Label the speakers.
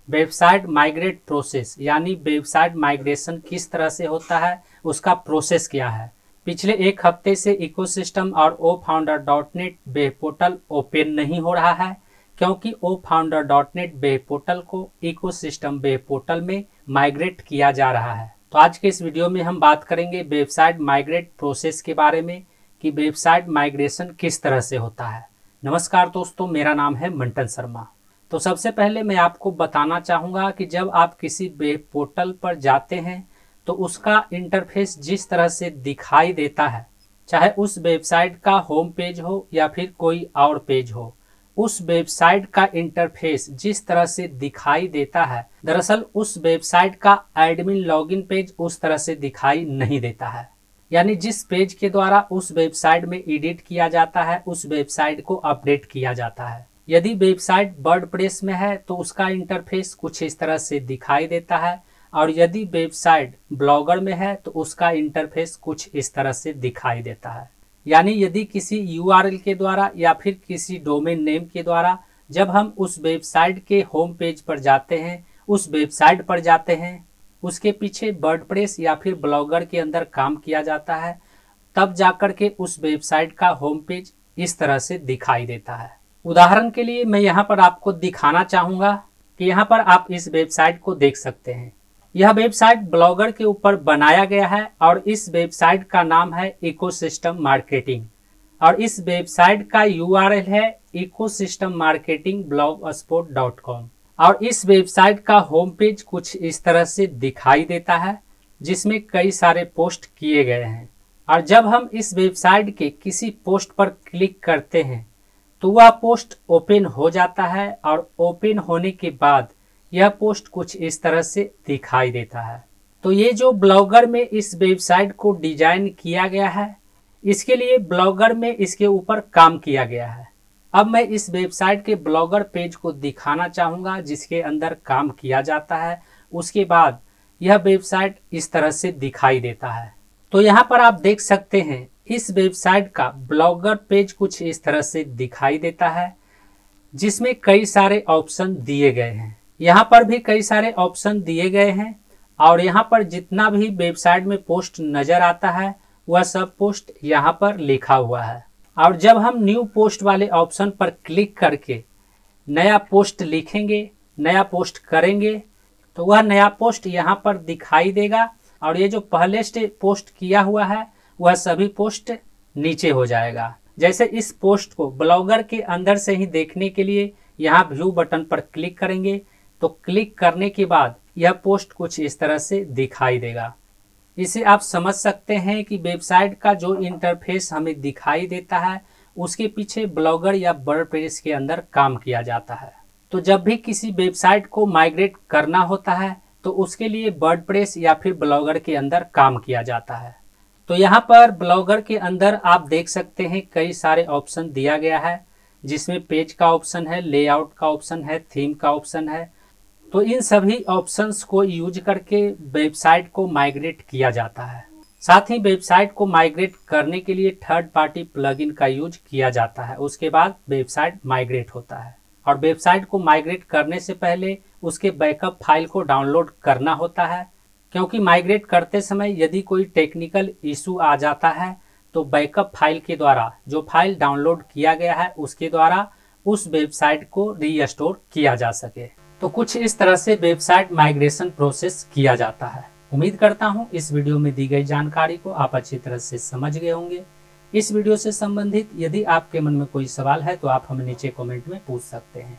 Speaker 1: Website migrate process यानी website migration किस तरह से होता है, उसका प्रोसेस क्या है। पिछले एक हफ्ते से इकोसिस्टम और oFounder.net वेब पोर्टल ओपन नहीं हो रहा है क्योंकि oFounder.net वेब पोर्टल को इकोसिस्टम वेब पोर्टल में माइग्रेट किया जा रहा है। तो आज के इस वीडियो में हम बात करेंगे वेबसाइट माइग्रेट प्रोसेस के बारे में कि वेबसाइट माइग्रेशन किस तरह से होता है। नमस्कार दोस्तों, मेरा नाम है मंटन शर्मा। तो सबसे पहले मैं आपको बताना चाहूँगा कि जब आप किसी वेब पोर्टल पर जाते हैं तो उसका इंटरफेस जिस तरह से दिखाई देता है, चाहे उस वेबसाइट का होम पेज हो या फिर कोई और पेज हो, उस वेबसाइट का इंटरफेस जिस तरह से दिखाई देता है, दरअसल उस वेबसाइट का एडमिन लॉगिन पेज उस तरह से दिखाई नहीं देता है। यानी जिस पेज के द्वारा उस वेबसाइट में एडिट किया जाता है, उस वेबसाइट को अपडेट किया जाता है। यदि वेबसाइट वर्डप्रेस में है तो उसका इंटरफेस कुछ इस तरह से दिखाई देता है, और यदि वेबसाइट ब्लॉगर में है तो उसका इंटरफेस कुछ इस तरह से दिखाई देता है। यानी यदि किसी URL के द्वारा या फिर किसी डोमेन नेम के द्वारा जब हम उस वेबसाइट के होम पेज पर जाते हैं, उस वेबसाइट पर जाते हैं, उसके पीछे वर्डप्रेस या फिर ब्लॉगर के अंदर काम किया जाता है, तब जाकर के उस वेबसाइट का होम पेज इस तरह से दिखाई देता है। उदाहरण के लिए मैं यहाँ पर आपको दिखाना चाहूँगा कि यहाँ पर आप इस वेबसाइट को देख सकते हैं। यह वेबसाइट ब्लॉगर के ऊपर बनाया गया है और इस वेबसाइट का नाम है इकोसिस्टम मार्केटिंग, और इस वेबसाइट का URL है ecosystemmarketingblogspot.com। और इस वेबसाइट का होम पेज कुछ इस तरह से दिखाई देता है, जिसमें कई सारे पोस्ट किए गए हैं। और जब हम इस वेबसाइट के किसी पोस्ट पर क्लिक करते हैं तो वह पोस्ट ओपन हो जाता है, और ओपन होने के बाद यह पोस्ट कुछ इस तरह से दिखाई देता है। तो ये जो ब्लॉगर में इस वेबसाइट को डिजाइन किया गया है, इसके लिए ब्लॉगर में इसके ऊपर काम किया गया है। अब मैं इस वेबसाइट के ब्लॉगर पेज को दिखाना चाहूँगा जिसके अंदर काम किया जाता है। उसके बाद यह वेबसाइट इस तरह से दिखाई देता है। तो यहाँ पर आप देख सकते हैं इस वेबसाइट का ब्लॉगर पेज कुछ इस तरह से दिखाई देता है, जिसमें कई सारे ऑप्शन दिए गए हैं। यहाँ पर भी कई सारे ऑप्शन दिए गए हैं, और यहाँ पर जितना भी वेबसाइट में पोस्ट नजर आता है वह सब पोस्ट यहाँ पर लिखा हुआ है। और जब हम न्यू पोस्ट वाले ऑप्शन पर क्लिक करके नया पोस्ट लिखेंगे, नया पोस्ट करेंगे, तो वह नया पोस्ट यहाँ पर दिखाई देगा, और ये जो पहले से पोस्ट किया हुआ है वह सभी पोस्ट नीचे हो जाएगा। जैसे इस पोस्ट को ब्लॉगर के अंदर से ही देखने के लिए यहाँ व्यू बटन पर क्लिक करेंगे, तो क्लिक करने के बाद यह पोस्ट कुछ इस तरह से दिखाई देगा। इसे आप समझ सकते हैं कि वेबसाइट का जो इंटरफेस हमें दिखाई देता है उसके पीछे ब्लॉगर या वर्डप्रेस के अंदर काम किया जाता है। तो जब भी किसी वेबसाइट को माइग्रेट करना होता है तो उसके लिए वर्डप्रेस या फिर ब्लॉगर के अंदर काम किया जाता है। तो यहाँ पर ब्लॉगर के अंदर आप देख सकते हैं कई सारे ऑप्शन दिया गया है, जिसमें पेज का ऑप्शन है, लेआउट का ऑप्शन है, थीम का ऑप्शन है। तो इन सभी ऑप्शंस को यूज करके वेबसाइट को माइग्रेट किया जाता है। साथ ही वेबसाइट को माइग्रेट करने के लिए थर्ड पार्टी प्लगइन का यूज किया जाता है। उसके बाद वेबसाइट माइग्रेट होता है, और वेबसाइट को माइग्रेट करने से पहले उसके बैकअप फाइल को डाउनलोड करना होता है, क्योंकि माइग्रेट करते समय यदि कोई टेक्निकल इशू आ जाता है तो बैकअप फाइल के द्वारा जो फाइल डाउनलोड किया गया है उसके द्वारा उस वेबसाइट को रीस्टोर किया जा सके। तो कुछ इस तरह से वेबसाइट माइग्रेशन प्रोसेस किया जाता है। उम्मीद करता हूं इस वीडियो में दी गई जानकारी को आप अच्छी तरह से समझ गए होंगे। इस वीडियो से संबंधित यदि आपके मन में कोई सवाल है तो आप हमें नीचे कमेंट में पूछ सकते हैं।